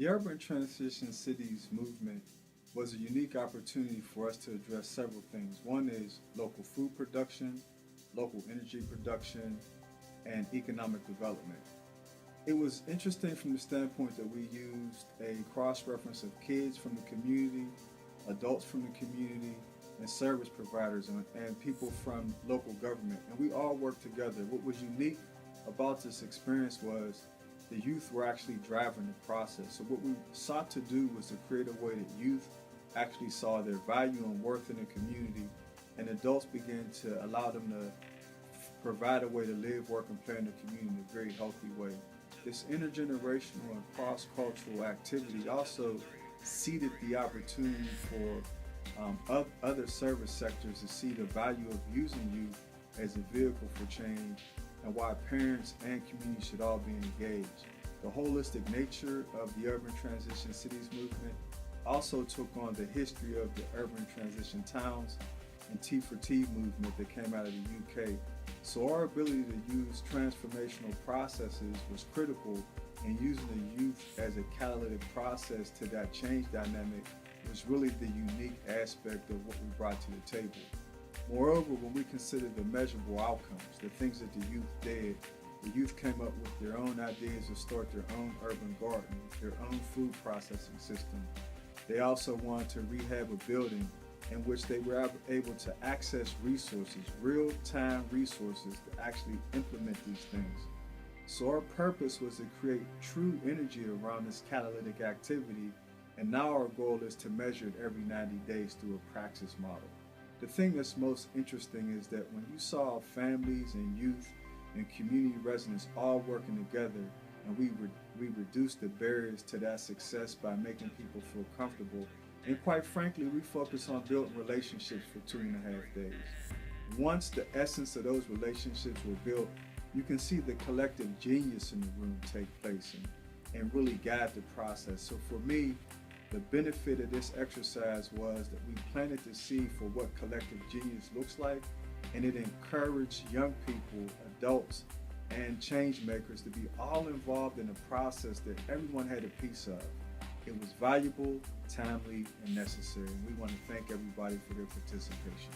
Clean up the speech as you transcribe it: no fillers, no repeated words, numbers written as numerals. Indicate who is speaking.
Speaker 1: The Urban Transition Cities movement was a unique opportunity for us to address several things. One is local food production, local energy production, and economic development. It was interesting from the standpoint that we used a cross reference of kids from the community, adults from the community, and service providers and people from local government. And we all worked together. What was unique about this experience was the youth were actually driving the process. So what we sought to do was to create a way that youth actually saw their value and worth in the community, and adults began to allow them to provide a way to live, work, and play in the community in a very healthy way. This intergenerational and cross-cultural activity also seeded the opportunity for other service sectors to see the value of using youth as a vehicle for change and why parents and community should all be engaged. The holistic nature of the Urban Transition Cities movement also took on the history of the urban transition towns and T4T movement that came out of the UK. So our ability to use transformational processes was critical, and using the youth as a catalytic process to that change dynamic was really the unique aspect of what we brought to the table. Moreover, when we consider the measurable outcomes, the things that the youth did, the youth came up with their own ideas to start their own urban garden, their own food processing system. They also wanted to rehab a building in which they were able to access resources, real-time resources to actually implement these things. So our purpose was to create true energy around this catalytic activity, and now our goal is to measure it every 90 days through a praxis model. The thing that's most interesting is that when you saw families and youth and community residents all working together, and we reduced the barriers to that success by making people feel comfortable. And quite frankly, we focus on building relationships for 2.5 days. Once the essence of those relationships were built, you can see the collective genius in the room take place and really guide the process. So for me, the benefit of this exercise was that we planted the seed for what collective genius looks like, and it encouraged young people, adults, and change makers to be all involved in a process that everyone had a piece of. It was valuable, timely, and necessary, and we want to thank everybody for their participation.